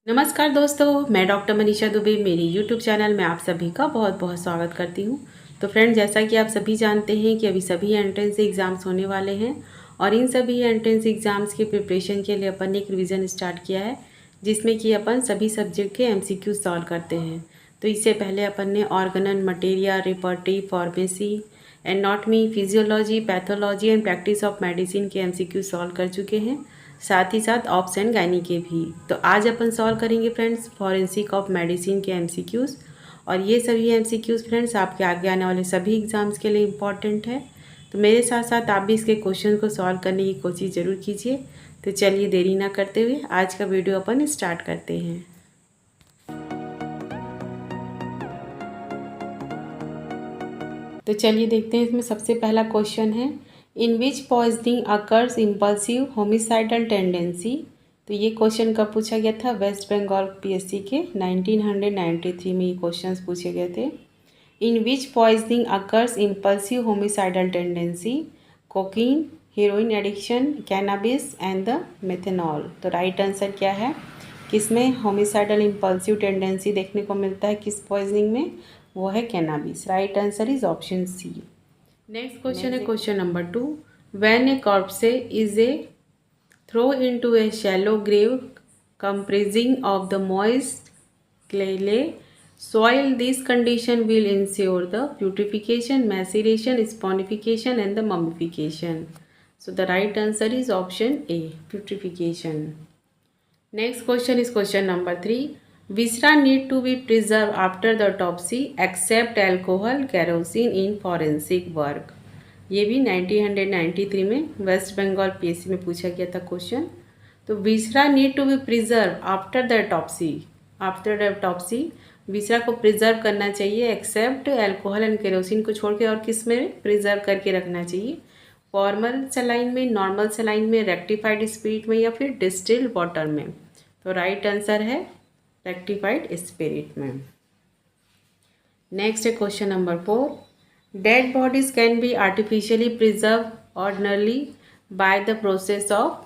नमस्कार दोस्तों, मैं डॉक्टर मनीषा दुबे मेरे यूट्यूब चैनल में आप सभी का बहुत बहुत स्वागत करती हूँ। तो फ्रेंड, जैसा कि आप सभी जानते हैं कि अभी सभी एंट्रेंस एग्ज़ाम्स होने वाले हैं और इन सभी एंट्रेंस एग्ज़ाम्स के प्रिपरेशन के लिए अपन ने एक रिवीजन स्टार्ट किया है, जिसमें कि अपन सभी सब्जेक्ट के एमसीक्यू सॉल्व करते हैं। तो इससे पहले अपन ने organelle, materia, repertory, pharmacy, anatomy, physiology, pathology and practice of medicine के एमसीक्यू सॉल्व कर चुके हैं, साथ ही साथ ऑप्स एंड गायनी के भी। तो आज अपन सॉल्व करेंगे फ्रेंड्स फॉरेंसिक ऑफ मेडिसिन के एमसीक्यूज़, और ये सभी एमसीक्यूज़ फ्रेंड्स आपके आगे आने वाले सभी एग्ज़ाम्स के लिए इम्पॉर्टेंट है। तो मेरे साथ साथ आप भी इसके क्वेश्चन को सॉल्व करने की कोशिश ज़रूर कीजिए। तो चलिए देरी ना करते हुए आज का वीडियो अपन स्टार्ट करते हैं। तो चलिए देखते हैं, इसमें सबसे पहला क्वेश्चन है, in which poisoning occurs impulsive homicidal tendency. तो ये क्वेश्चन कब पूछा गया था? वेस्ट बंगाल पीएससी के 1993 में ये क्वेश्चंस पूछे गए थे। In which poisoning occurs impulsive homicidal tendency? Cocaine, heroin addiction, cannabis and the methanol. तो राइट आंसर क्या है? किसमें होमिसाइडल इम्पल्सिव टेंडेंसी देखने को मिलता है, किस पॉइजनिंग में? वो है cannabis. Right answer is option C. Next question है question number 2। When a corpse is a throw into a shallow grave comprising of the moist clay soil, this condition will ensure the putrefaction, maceration, sponification and the mummification. So the right answer is option A, putrefaction. Next question is question number 3. Viscera need to be preserved after the autopsy except alcohol, kerosene in forensic work. ये भी 1993 में waste Bengal PSC में पूछा गया था question. तो viscera need to be preserve after the autopsy. After the autopsy viscera को preserve करना चाहिए एक्सेप्ट अल्कोहल एंड केरोसिन को छोड़ के, और किस में प्रिजर्व करके रखना चाहिए? फॉर्मल सलाइन में, नॉर्मल सलाइन में, रेक्टिफाइड स्पिरिट में या फिर डिस्टिल्ड वाटर में? तो राइट आंसर है रेक्टिफाइड स्पिरिट में। नेक्स्ट है question number 4। Dead bodies can be artificially preserve ordinarily by the process of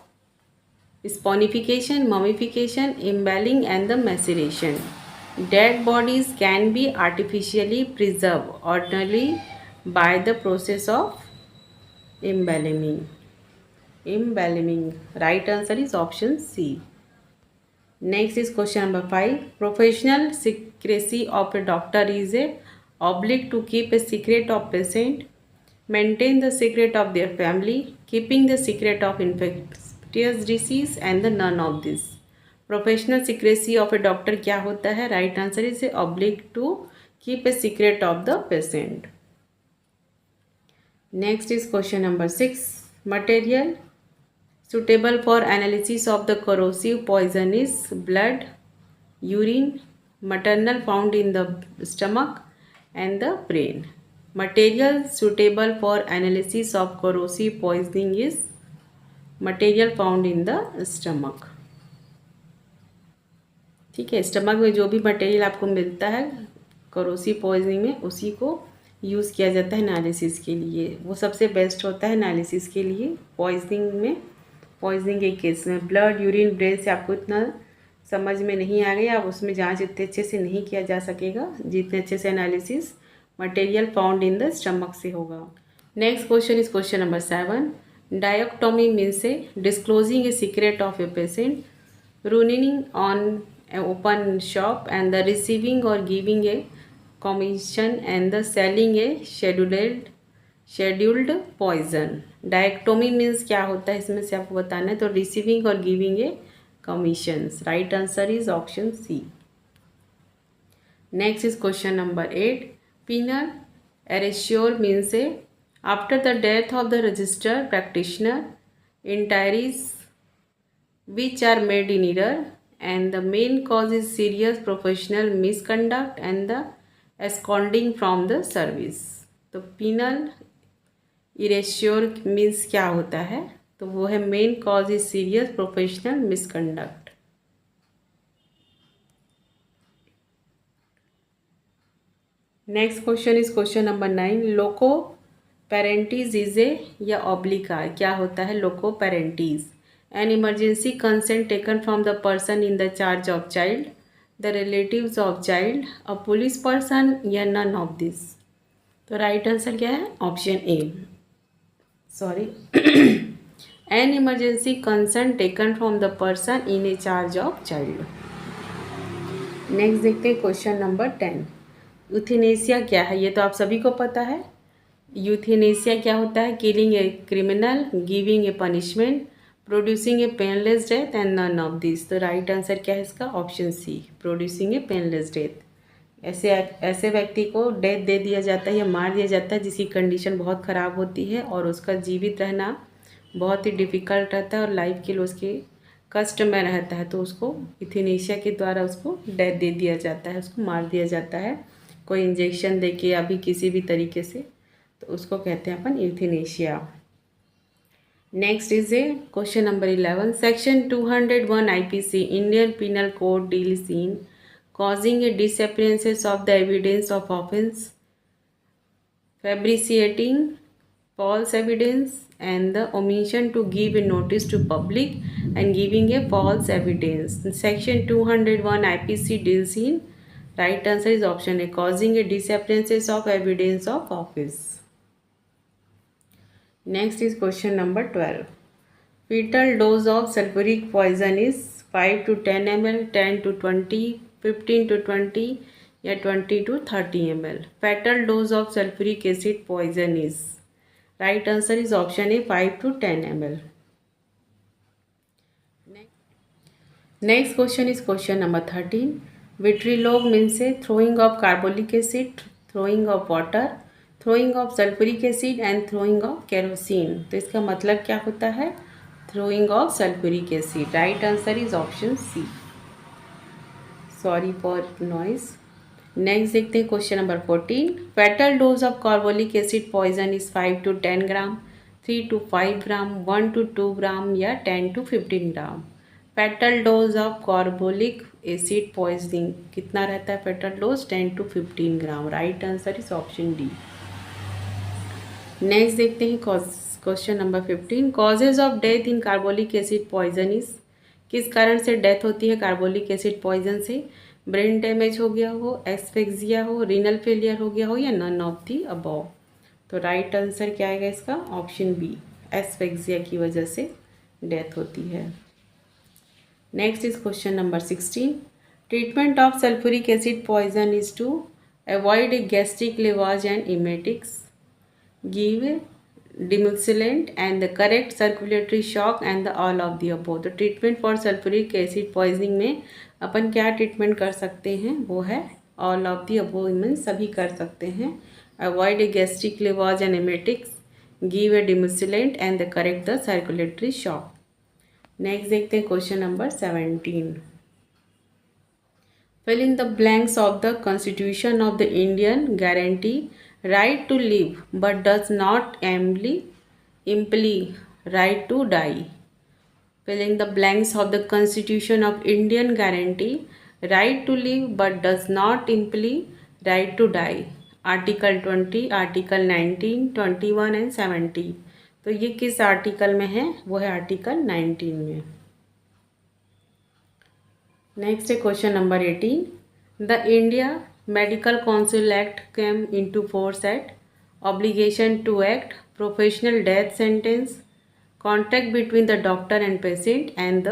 sponification, mummification, embalming and the maceration. Dead bodies can be artificially preserved ordinarily by the process of embalming. Embalming. Right answer is option C. Next is question number 5. Professional secrecy of a doctor is a obliged to keep a secret of patient, maintain the secret of their family, keeping the secret of infectious disease and the none of this. Professional secrecy of a doctor क्या होता है? Right answer is obliged to keep a secret of the patient. Next is question number 6. Material suitable for analysis of the corrosive poison is blood, urine, maternal found in the stomach and the brain. Material suitable for analysis of corrosive poisoning is material found in the stomach. ठीक है, stomach में जो भी material आपको मिलता है corrosive poisoning में, उसी को यूज़ किया जाता है एनालिसिस के लिए। वो सबसे बेस्ट होता है एनालिसिस के लिए पॉइजनिंग में। पॉइजनिंग के केस में ब्लड, यूरिन, ब्रेन से आपको इतना समझ में नहीं आ गया, आप उसमें जांच इतने अच्छे से नहीं किया जा सकेगा जितने अच्छे से analysis material found in the stomach से होगा। Next question is question number 7. Dichotomy means a disclosing a secret of a patient, ruining on an open shop, and the receiving or giving a commission and the selling a scheduled poison. Dichotomy means क्या होता है इसमें से आपको बताना है। तो receiving और giving a commissions. Right answer is option C. Next is question number 8. Penal erasure means a after the death of the registered practitioner, entities which are made in error and the main cause is serious professional misconduct and the absconding from the service. तो penal erasure means क्या होता है? तो वो है main cause is serious professional misconduct. Next question is question number 9. Loco parentis is A या oblique आर क्या होता है? Loco parentis an emergency consent taken from the person in the charge of child, the relatives of child, a police person या none of this. तो right answer क्या है? Option A, sorry, an emergency consent taken from the person in a charge of child. Next देखते हैं question number 10। Euthanasia क्या है? ये तो आप सभी को पता है। यूथेनेसिया क्या होता है? Killing a criminal, giving a punishment, producing a painless death and none of this. तो राइट आंसर क्या है इसका? Option C, producing a painless death. ऐसे व्यक्ति को डेथ दे दिया जाता है या मार दिया जाता है जिसकी कंडीशन बहुत ख़राब होती है और उसका जीवित रहना बहुत ही डिफ़िकल्ट रहता है और लाइफ के लिए उसके कष्ट में रहता है, तो उसको यूथेनेसिया के द्वारा उसको डेथ दे दिया जाता है, उसको मार दिया जाता है कोई इंजेक्शन दे के या भी किसी भी तरीके से, तो उसको कहते हैं अपन euthanasia. Next is a question number 11। Section 201 IPC Indian penal code deals in causing a disappearances of the evidence of offense, fabricating false evidence, and the omission to give a notice to public and giving a false evidence. Section 201 IPC deals in, right answer is option A, causing a disappearances of evidence of office. Next is question number 12. Fetal dose of sulfuric poison is 5 to 10 ml, 10 to 20, 15 to 20 या 20 to 30 ml. Fetal dose of sulfuric acid poison is, right answer is option A, 5 to 10 ml. Next question is question number 13. Vitrilogue means a throwing of carbolic acid, throwing of water, throwing of sulfuric acid and throwing of kerosene. तो इसका मतलब क्या होता है? throwing of sulfuric acid. Right answer is option C. Sorry for noise. Next देखते हैं question number 14. Fatal dose of carbolic acid poison is 5 to 10 gram, 3 to 5 gram, 1 to 2 ग्राम या 10 to 15 gram. Fatal dose of carbolic acid poisoning कितना रहता है? fatal dose 10 to 15 gram. Right answer is option D. Next देखते हैं question number 15। Causes of death in carbolic acid poison is, किस कारण से death होती है कार्बोलिक एसिड पॉइजन से? ब्रेन डैमेज हो गया हो, एस्फेक्सिया हो, रीनल फेलियर हो गया हो या नन ऑफ दी अबव। तो राइट आंसर क्या आएगा इसका? ऑप्शन बी, एस्फेक्सिया की वजह से डेथ होती है। Next is question number 16। Treatment of sulphuric acid poison is to avoid gastric lavage and emetics, give demulcent and the correct circulatory shock and the all of the above. तो treatment for sulphuric acid poisoning में अपन क्या treatment कर सकते हैं? वो है all of the above, mean सभी कर सकते हैं। Avoid a gastric lavage and emetics, give a demulcent and the correct the circulatory shock. Next देखते हैं question number 17। Fill in the blanks of the constitution of the Indian guarantee right to live but does not imply right to die. Fill in the blanks of the Constitution of Indian guarantee right to live but does not imply right to die. Article 20, Article 19, 21 and 70. तो ये किस article में है? वो है article 19 में। Next है question number 18। The India Medical Council Act came into force at obligation to act, professional death sentence, contract between the doctor and patient, and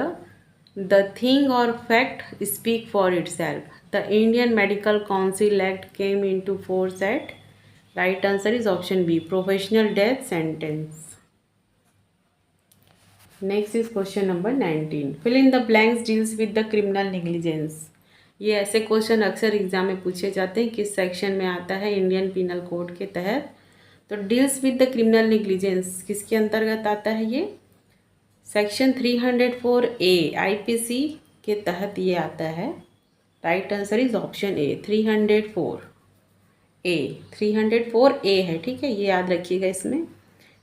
the thing or fact speak for itself. The Indian Medical Council Act came into force at, right answer is option B, professional death sentence. Next is question number 19. Fill in the blanks deals with the criminal negligence. ये ऐसे question अक्सर exam में पूछे जाते हैं, किस section में आता है इंडियन पिनल कोड के तहत। तो deals with the criminal negligence किसके अंतर्गत आता है? ये सेक्शन 304A IPC के तहत ये आता है। Right answer is option A, 304A। 304A है, ठीक है, ये याद रखिएगा इसमें।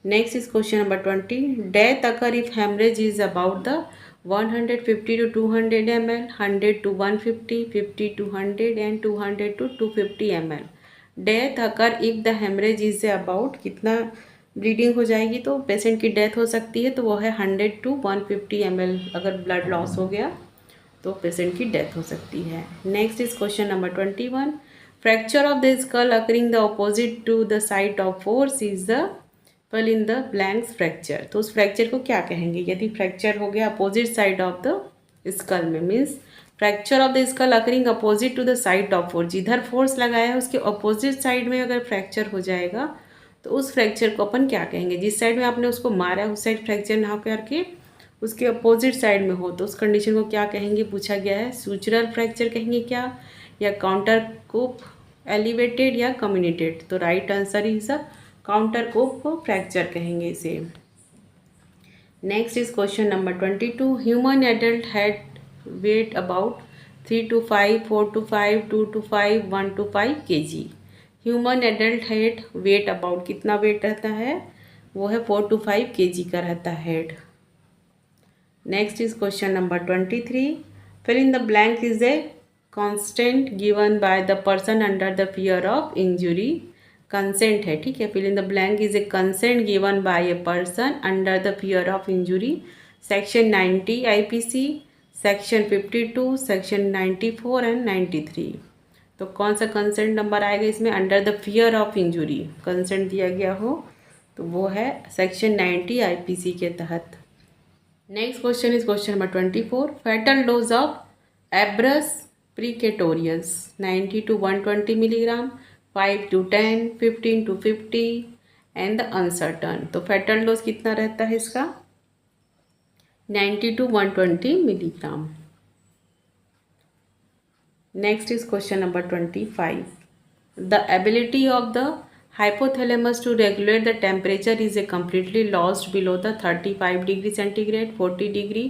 Next is question number 20। Death occur if haemorrhage is about the 150 to 200 ml, 100 to 150, 50 to 100 and 200 to 250 ml. Death occur if the hemorrhage is about कितना bleeding हो जाएगी तो पेशेंट की डेथ हो सकती है, तो वो है 100 to 150 ml। अगर ब्लड लॉस हो गया तो पेशेंट की डेथ हो सकती है। Next is question number 21। Fracture of the skull occurring the opposite to the site of force is the fill in the blanks fracture. तो उस फ्रैक्चर को क्या कहेंगे? यदि फ्रैक्चर हो गया opposite side of the skull में, means fracture of the skull occurring opposite to the side of force, जिधर फोर्स लगाया है उसके अपोजिट साइड में अगर फ्रैक्चर हो जाएगा तो उस फ्रैक्चर को अपन क्या कहेंगे? जिस साइड में आपने उसको मारा है उस साइड फ्रैक्चर ना करके उसके अपोजिट साइड में हो तो उस कंडीशन को क्या कहेंगे पूछा गया है। सूचरल फ्रैक्चर कहेंगे क्या, या काउंटर कोप एलिवेटेड, या कम्युनिटेड? तो right answer is a counter coup को फ्रैक्चर कहेंगे इसे। Next is question number 22। Human adult head weight about 3 to 5, 4 to 5, 2 to 5, 1 to 5 kg। Human adult head weight about कितना वेट रहता है? वो है 4 to 5 kg का रहता है head. Next is question number 23। Fill in the blank is a constant given by the person under the fear of injury. Consent है, ठीक है। Fill in the blank is a consent given by a person under the fear of injury. Section 90 IPC, section 52, section 94 and 93। तो कौन सा consent number आएगा इसमें? Under the fear of injury consent दिया गया हो तो वो है सेक्शन 90 IPC के तहत। Next question is question number 24। Fatal dose of abrus precatorius 90 to 120 milligram, 5 to 10, 15 to 50 and the uncertain. तो फैटल डोज कितना रहता है इसका? 90 to 120 milligram. Next is question number 25। The ability of the hypothalamus to regulate the temperature is a completely lost below the 35 degree centigrade, 40 degree,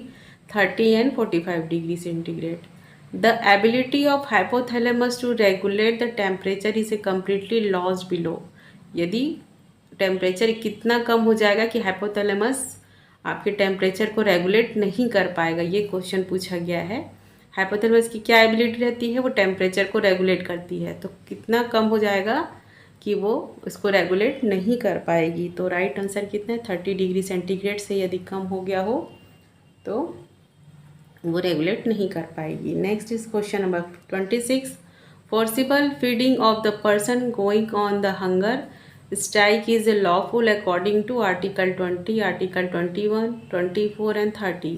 30 and 45 degree centigrade। The ability of hypothalamus to regulate the temperature is a completely lost below। यदि temperature कितना कम हो जाएगा कि hypothalamus आपके temperature को regulate नहीं कर पाएगा, ये क्वेश्चन पूछा गया है। हाइपोथैलेमस की क्या एबिलिटी रहती है? वो टेम्परेचर को रेगुलेट करती है, तो कितना कम हो जाएगा कि वो उसको रेगुलेट नहीं कर पाएगी। तो राइट आंसर कितना है? 30 डिग्री सेंटीग्रेड से यदि कम हो गया हो तो वो रेगुलेट नहीं कर पाएगी। Next is question number 26। Forcible feeding of the person going on the hunger strike is a lawful according to article 20, article 21, 24 and 30।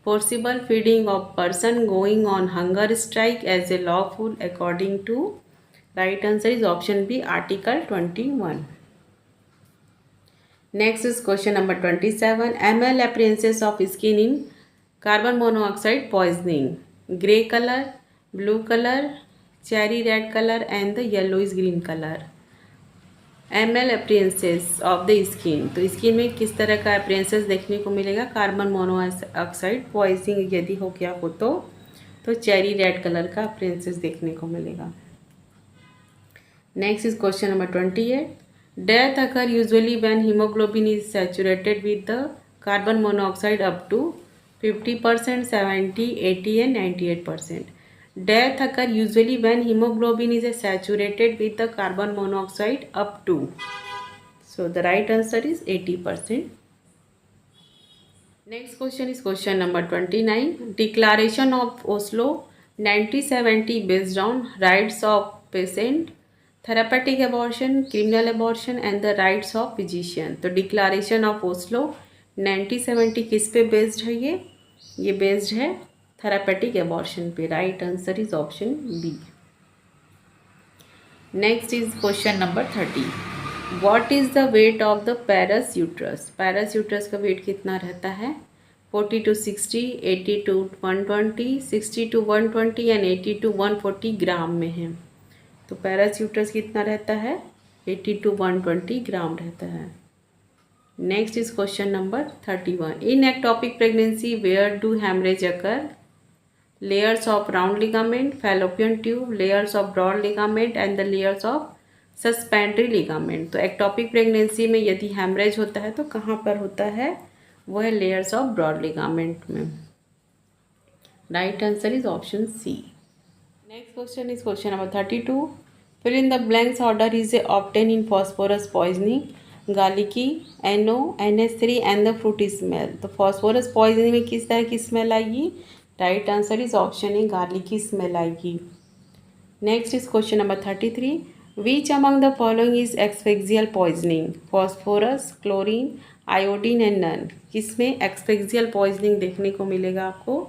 Forcible feeding of person going on hunger strike as a lawful according to, right answer is option B, article 21। next is question number 27। ml appearances of skin in carbon monoxide poisoning: gray color, blue color, cherry red color and the yellowish green color। ml appearances of the skin, तो skin में किस तरह का appearances देखने को मिलेगा? Carbon monoxide poisoning यदि हो गया हो तो चेरी रेड कलर का appearances देखने को मिलेगा। Next is question number 28। Death occur usually when hemoglobin is saturated with the carbon monoxide up to 50%, 70, 80 and 98%। Death occur usually when hemoglobin is saturated with the carbon monoxide up to, so the right answer is 80%। Next question is question number 29। Declaration of Oslo 1970 based on rights of patient, therapeutic abortion, criminal abortion and the rights of physician. तो declaration of Oslo 1970 किस पे based है? ये based है therapeutic abortion पे। Right answer is option B. Next is question number 30। What is the weight of the parous uterus? Parous uterus का weight कितना रहता है? 40 to 60, 80 to 120, 60 to 120 and 80 to 140 ग्राम में है। तो पैरस यूट्रस कितना रहता है? 80 to 120 ग्राम रहता है। Next is question number 31। In ectopic pregnancy where do haemorrhage occur? Layers of round ligament, fallopian tube, layers of broad ligament and the layers of suspensory ligament. तो ectopic pregnancy में यदि haemorrhage होता है तो कहाँ पर होता है? वो है लेयर्स ऑफ ब्रॉड लिगामेंट में। Right answer is option C. Next question is question number 32। Fill in the blanks order is obtained in phosphorus poisoning: garlicky, NO, NH3 and the fruity smell. तो phosphorus poisoning में किस तरह की smell आएगी? Right answer is option A, garlicky smell आएगी। Next is question number 33, which among the following is asphyxial poisoning? Phosphorus, chlorine, iodine and none. किसमें asphyxial poisoning देखने को मिलेगा आपको?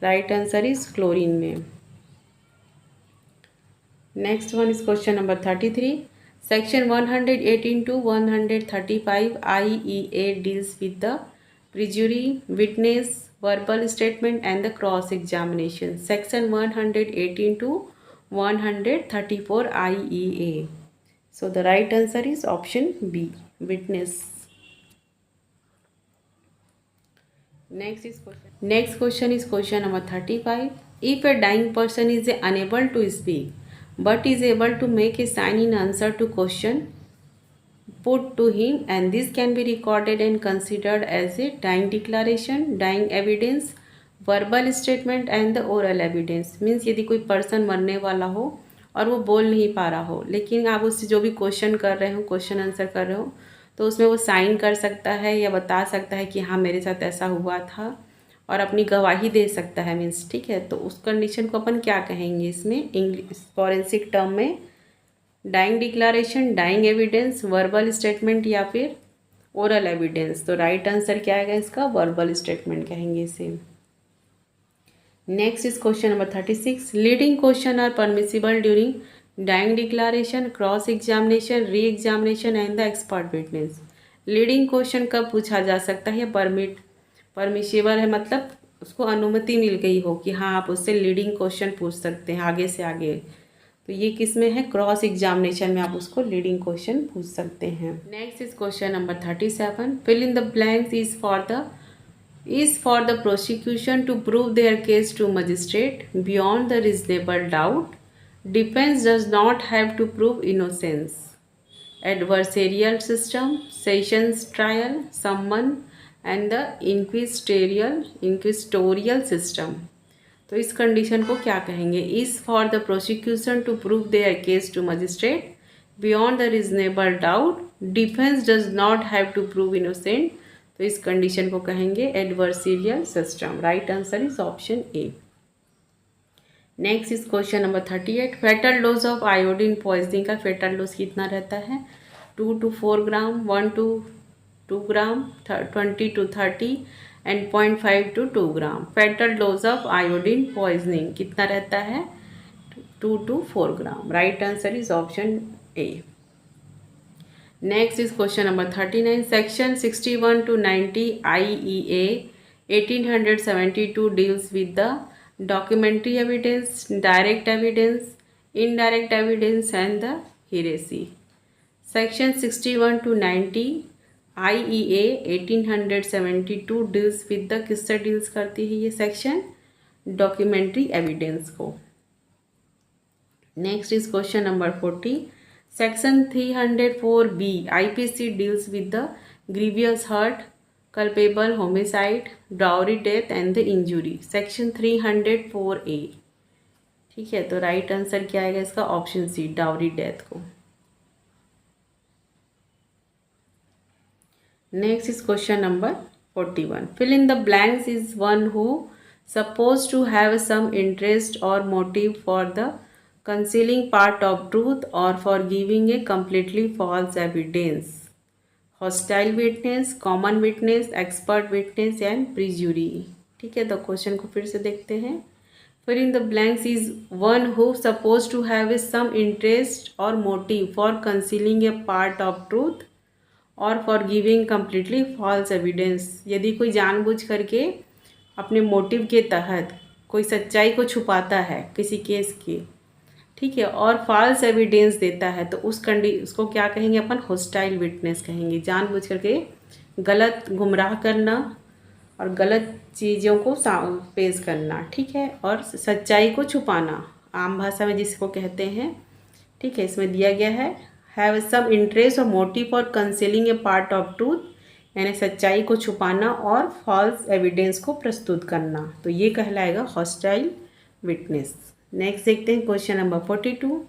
राइट आंसर इज क्लोरीन में। Next one is question number 33, section 118 to 135 IEA deals with the perjury, witness, verbal statement and the cross examination. Section 118 to 134 IEA. So the right answer is option B, witness. Next question is question number 35. If a dying person is unable to speak but is able to make a sign in answer to question put to him, and this can be recorded and considered as a dying declaration, dying evidence, verbal statement and the oral evidence. Means यदि कोई person मरने वाला हो और वो बोल नहीं पा रहा हो, लेकिन आप उससे जो भी क्वेश्चन कर रहे हो, क्वेश्चन आंसर कर रहे हो, तो उसमें वो साइन कर सकता है या बता सकता है कि हाँ मेरे साथ ऐसा हुआ था, और अपनी गवाही दे सकता है। मीन्स ठीक है, तो उस कंडीशन को अपन क्या कहेंगे इसमें इंग्लिश फॉरेंसिक टर्म में? Dying declaration, dying evidence, verbal statement या फिर ओरल एविडेंस। तो राइट आंसर क्या आएगा इसका? वर्बल स्टेटमेंट कहेंगे इसे। Next is question number 36, leading question are permissible during dying declaration, cross examination, re examination and the expert witness. Leading question कब पूछा जा सकता है? परमिशिबल है, मतलब उसको अनुमति मिल गई हो कि हाँ आप उससे लीडिंग क्वेश्चन पूछ सकते हैं आगे से आगे। तो ये किस में है? क्रॉस एग्जामिनेशन में आप उसको लीडिंग क्वेश्चन पूछ सकते हैं। Next is question number 37, fill in the blanks is for the prosecution to prove their case to magistrate beyond the reasonable doubt, defence does not have to prove innocence, adversarial system, sessions trial, summon and the inquisitorial system. तो इस condition को क्या कहेंगे? Is for the prosecution to prove their case to magistrate beyond the reasonable doubt, defence does not have to prove innocent. तो इस condition को कहेंगे adversarial system. Right answer is option A. Next is question number 38, fatal dose of iodine poisoning का fatal dose कितना रहता है? 2 to 4 gram, 1 to 2 gram, 20 to 30 and 0.5 to 2 gram. Fatal dose of iodine poisoning कितना रहता है? 2 to 4 gram. Right answer is option A. Next is question number 39, section 61 to 90 IEA 1872 deals with the documentary evidence, direct evidence, indirect evidence and the hearsay. Section 61 to 90 IEA 1872 deals with the, किससे deals करती है ये section? Documentary evidence को। Next is question number 40, section 304B IPC deals with the grievous hurt, culpable homicide, dowry death and the injury. Section 304A। ठीक है, तो right answer क्या आएगा इसका? ऑप्शन सी, डाउरी डेथ को। Next is question number 41. Fill in the blanks is one who supposed to have some interest or motive for the concealing part of truth or for giving a completely false evidence. Hostile witness, common witness, expert witness and perjury. ठीक है, तो question को फिर से देखते हैं। Fill in the blanks is one who supposed to have some interest or motive for concealing a part of truth और for giving completely false evidence. यदि कोई जानबूझ करके अपने मोटिव के तहत कोई सच्चाई को छुपाता है किसी केस की, ठीक है, और फॉल्स एविडेंस देता है, तो उसको क्या कहेंगे अपन? हॉस्टाइल विटनेस कहेंगे। जानबूझ करके गलत गुमराह करना और गलत चीज़ों को पेश करना, ठीक है, और सच्चाई को छुपाना, आम भाषा में जिसको कहते हैं। ठीक है, इसमें दिया गया है हैव सम इंटरेस्ट और motive for concealing A part of truth, यानी सच्चाई को छुपाना और फॉल्स एविडेंस को प्रस्तुत करना, तो ये कहलाएगा हॉस्टाइल विटनेस। नेक्स्ट देखते हैं question number 42,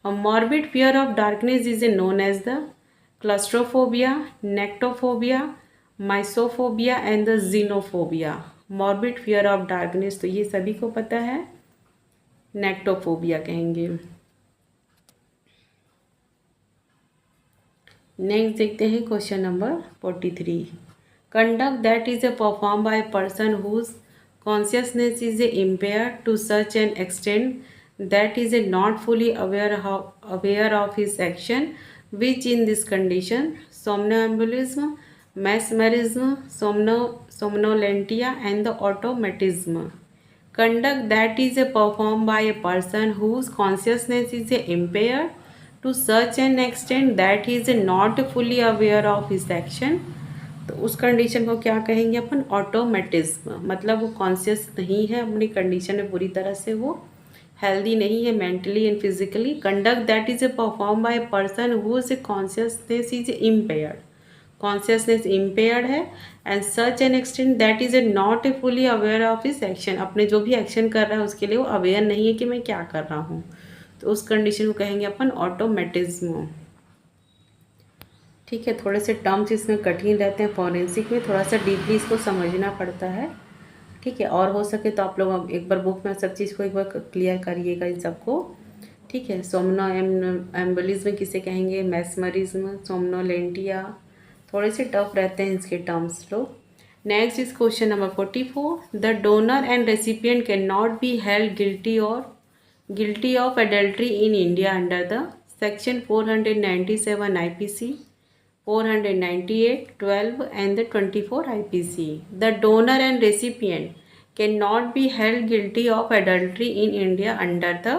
a morbid fear of darkness is a known as the claustrophobia, nyctophobia, mysophobia and the genophobia. Morbid fear of darkness, तो ये सभी को पता है, नेक्टोफोबिया कहेंगे। नेक्स्ट देखते हैं question number 43। Conduct that is a perform by a person whose consciousness is a impair to such an extent that is a not fully aware of his action which in this condition somnambulism, mesmerism, somnolentia and the automatism. Conduct that is performed by a person whose consciousness is impaired to such an extent that he is not fully aware of his action. तो उस condition को क्या कहेंगे अपन, ऑटोमेटिज्म। मतलब वो conscious नहीं है अपनी कंडीशन में पूरी तरह से, वो हेल्दी नहीं है mentally and physically. Conduct that is perform by a person whose consciousness is impaired, consciousness impaired है, and such an extent that is not a fully aware of his action. अपने जो भी एक्शन कर रहा है उसके लिए वो अवेयर नहीं है कि मैं क्या कर रहा हूँ, तो उस कंडीशन को कहेंगे अपन ऑटोमेटिज्म। ठीक है, थोड़े से टर्म्स इसमें कठिन रहते हैं, फॉरेंसिक में थोड़ा सा डीपली इसको समझना पड़ता है। ठीक है, और हो सके तो आप लोग एक बार बुक में सब चीज़ को एक बार क्लियर करिएगा इन सबको। ठीक है, सोमनो एम्बोलिज्म किसे कहेंगे, मैस्मरिज्म, सोमनोलेंटिया, थोड़े से टफ रहते हैं इसके टर्म्स लोग। Next is question number 44। The donor and recipient can not be held guilty of adultery in India under the section 497 IPC, 498, 12 and the 24 IPC. The donor and recipient cannot be held guilty of adultery in India under the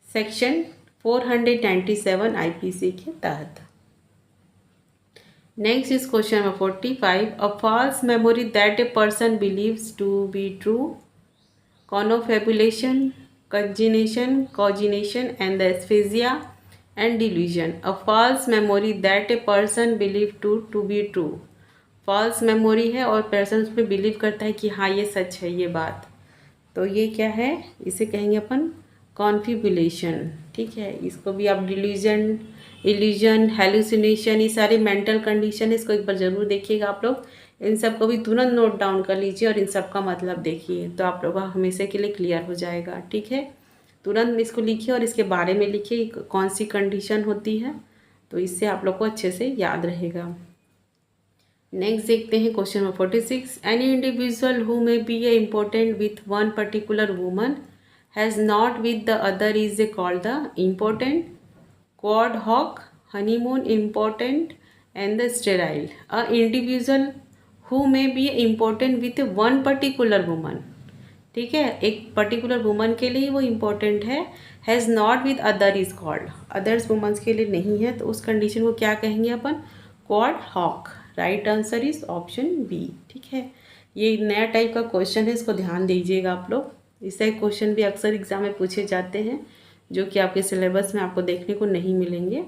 section 497 IPC के तहत। Next is question number 45. A false memory that a person believes to be true, confabulation, coordination and the aphasia and delusion. A false memory that a person believe to be true. false memory है और person उस पर believe करता है कि हाँ ये सच है ये बात, तो ये क्या है, इसे कहेंगे अपन कॉन्फिबुलेशन। ठीक है, इसको भी आप डिल्यूजन, इल्यूजन, हेलुसिनेशन, ये सारे मेंटल कंडीशन है, इसको एक बार ज़रूर देखिएगा आप लोग। इन सब को भी तुरंत नोट डाउन कर लीजिए और इन सब का मतलब देखिए, तो आप लोग का हमेशा के लिए क्लियर हो जाएगा। ठीक है, तुरंत इसको लिखिए और इसके बारे में लिखिए कौन सी कंडीशन होती है, तो इससे आप लोग को अच्छे से याद रहेगा। नेक्स्ट देखते हैं question number 46। Any individual who may be a important with one particular woman has not with the other is a called the important, quoad hoc, honeymoon important and the sterile. A individual who may be important with one particular woman, ठीक है, एक particular woman के लिए वो important है, has not with other is called, others women's के लिए नहीं है, तो उस कंडीशन को क्या कहेंगे अपन, क्वाड हॉक। Right answer is option B. ठीक है, ये नया टाइप का क्वेश्चन है, इसको ध्यान दीजिएगा आप लोग। इससे क्वेश्चन भी अक्सर एग्जाम में पूछे जाते हैं जो कि आपके सिलेबस में आपको देखने को नहीं मिलेंगे।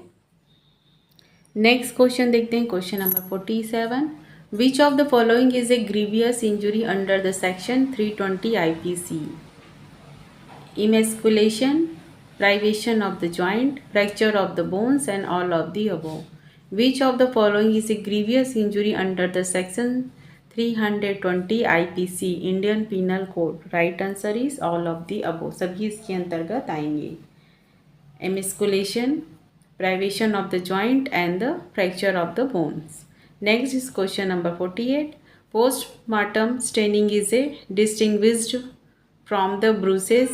नेक्स्ट क्वेश्चन देखते हैं, question number 47। Which of the following is a grievous injury under the section 320 IPC? Emasculation, privation of the joint, fracture of the bones and all of the above. Which of the following is a grievous injury under the section 320 IPC Indian Penal Code? Right answer is all of the above. सभी इसके अंतर्गत आएंगे। Emasculation, privation of the joint and the fracture of the bones. Next is question number 48. Postmortem staining is a distinguished from the bruises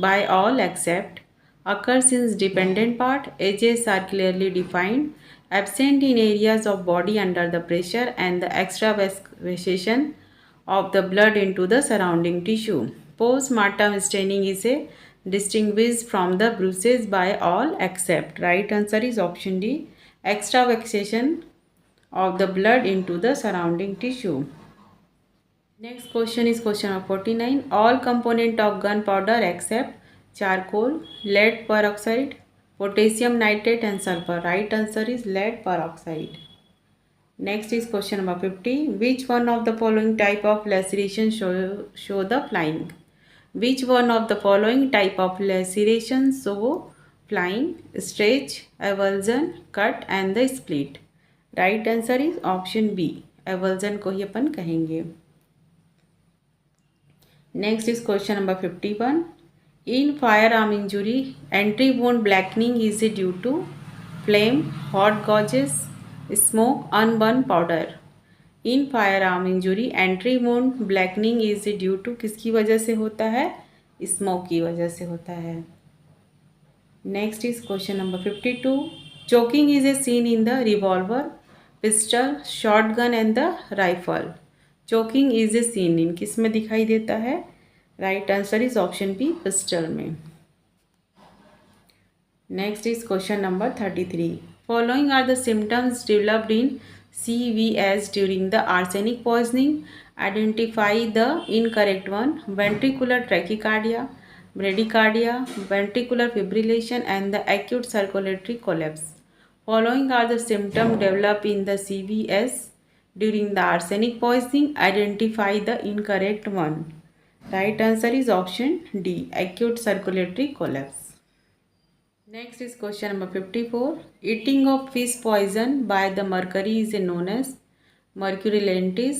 by all except, occurs in dependent part, edges are clearly defined, absent in areas of body under the pressure and the extravasation of the blood into the surrounding tissue. Postmortem staining is a distinguished from the bruises by all except. Right answer is option D, extravasation of the blood into the surrounding tissue. Next question is question number 49. All component of gunpowder except charcoal, lead peroxide, potassium nitrate and sulfur. Right answer is lead peroxide. Next is question number 50. Which one of the following type of laceration show the flying? Which one of the following type of laceration show flying, stretch, avulsion, cut and the split. Right answer is option B, avulsion को ही अपन कहेंगे. Next is question number 51. In firearm injury entry wound blackening is a due to flame, hot gases, smoke, unburnt powder. In firearm injury entry wound blackening is a due to किसकी वजह से होता है? Smoke की वजह से होता है. Next is question number 52. Choking is a seen in the revolver, pistol, shotgun and the rifle. Choking is a seen in किस में दिखाई देता है? Right answer is option B, pistol में. Next is question number 33. Following are the symptoms developed in CVS during the arsenic poisoning. Identify the incorrect one. Ventricular tachycardia, bradycardia, ventricular fibrillation and the acute circulatory collapse. Following are the symptoms developed in the CVS during the arsenic poisoning. Identify the incorrect one. Right answer is option D, acute circulatory collapse. Next is question number 54. Eating of fish poison by the mercury is known as mercurilentis,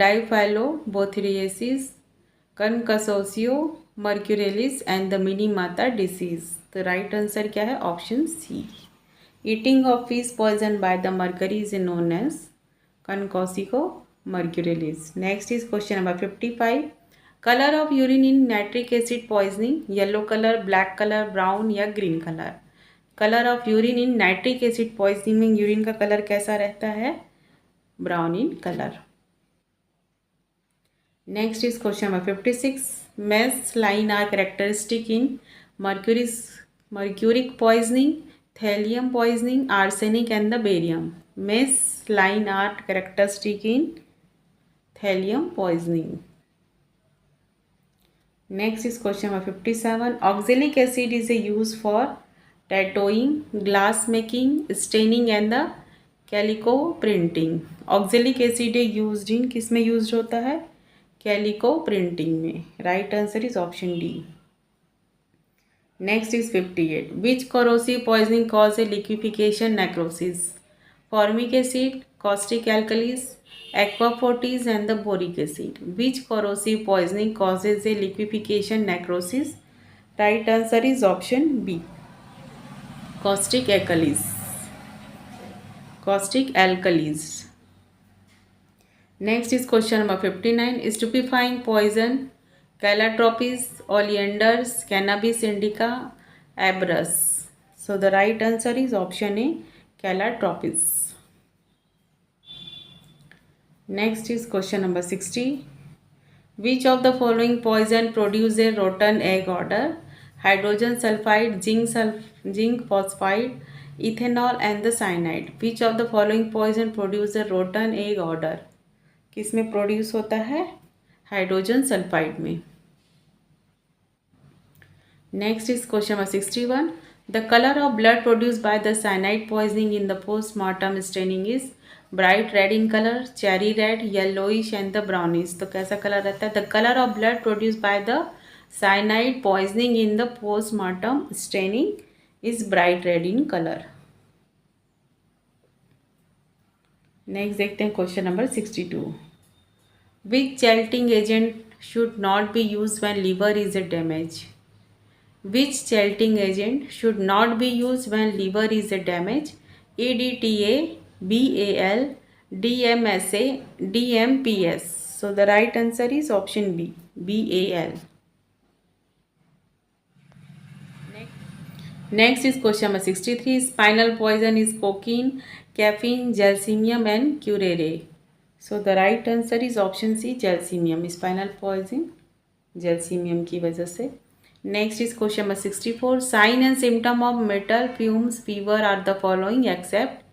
diphyllobothriasis, concussio mercurialis and the Minamata disease. The right answer क्या है? Option C. Eating of fish poison by the mercury is known as concussio mercurialis. Next is question number 55. Colour of urine in nitric acid poisoning, yellow colour, black colour, brown या green colour. Colour of urine in nitric acid poisoning में urine का colour कैसा रहता है? Brown in colour. Next is question number 56. Mees line are characteristic in mercuric poisoning, thallium poisoning, arsenic and the barium. Mees line are characteristic in thallium poisoning. Next is question number 57. Oxalic acid is used for tattooing, glass making, staining and the calico printing. Oxalic acid used in किस में used होता है? Calico printing में. Right answer is option D. Next is 58. Which corrosive poisoning cause a liquefaction necrosis? Formic acid, caustic alkalis, aquafortis and the boric acid. Which corrosive poisoning causes a liquefaction necrosis? Right answer is option B, caustic alkalis. Caustic alkalis. Next is question number 59. Stupefying poison, calotropis, oleanders, cannabis indica, abrus. So the right answer is option A, calotropis. Next is question number 60. Which of the following poison produce a rotten egg odor? Hydrogen sulfide, zinc phosphide, ethanol and the cyanide. Which of the following poison produce a rotten egg odor? किस में produce होता है? Hydrogen sulphide में. Next is question number 61. The color of blood produced by the cyanide poisoning in the post-mortem staining is bright red in color, cherry red, yellowish and the brownish. तो कैसा colour रहता है? The color of blood produced by the cyanide poisoning in the post-mortem staining is bright red in color. Next देखते हैं question number 62. Which chelting agent should not be used when liver is damaged? Which chelting agent should not be used when liver is damaged? EDTA, BAL, DMSA, DMPS. So the right answer is option B, BAL. Next is question number 63. Spinal poison is cocaine, caffeine, gelsemium and curare. So the right answer is option C, gelsemium. Spinal poison gelsemium की वजह से. Next is question number 64. Sign and symptom of metal fumes fever are the following except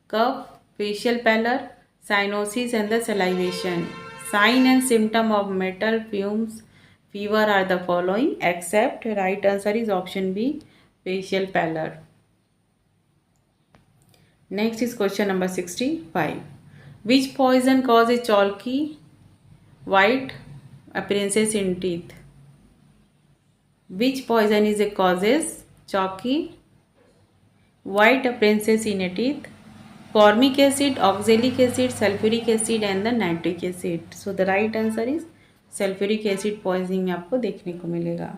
cough, facial pallor, cyanosis and the salivation. Sign and symptom of metal fumes fever are the following except, right answer is option B, facial pallor. Next is question number 65. Which poison causes chalky white appearances in teeth? Which poison is a causes chalky, white appearances in a teeth, formic acid, oxalic acid, sulfuric acid and the nitric acid. So the right answer is sulfuric acid poisoning में आपको देखने को मिलेगा.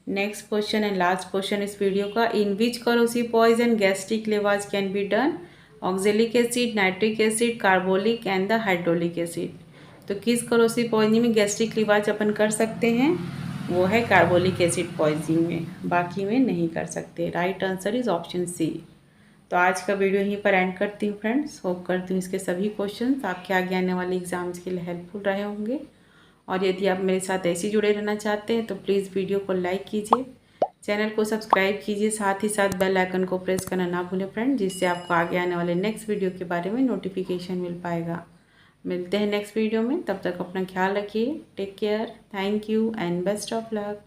Next question and last question इस video का. In which corrosive poison gastric lavage can be done? Oxalic acid, nitric acid, carbolic and the hydrochloric acid. तो किस corrosive poisoning में गैस्ट्रिक लिवाज अपन कर सकते हैं? वो है कार्बोलिक एसिड पॉइजनिंग में, बाकी में नहीं कर सकते. Right answer is option C. तो आज का वीडियो यहीं पर एंड करती हूँ फ्रेंड्स. होप करती हूँ इसके सभी क्वेश्चंस आपके आगे आने वाले एग्जाम्स के लिए हेल्पफुल रहे होंगे. और यदि आप मेरे साथ ऐसे जुड़े रहना चाहते हैं तो प्लीज़ वीडियो को लाइक कीजिए, चैनल को सब्सक्राइब कीजिए, साथ ही साथ बेल आइकन को प्रेस करना ना भूलें फ्रेंड, जिससे आपको आगे आने वाले नेक्स्ट वीडियो के बारे में नोटिफिकेशन मिल पाएगा. मिलते हैं नेक्स्ट वीडियो में. तब तक अपना ख्याल रखिए. Take care. Thank you and best of luck.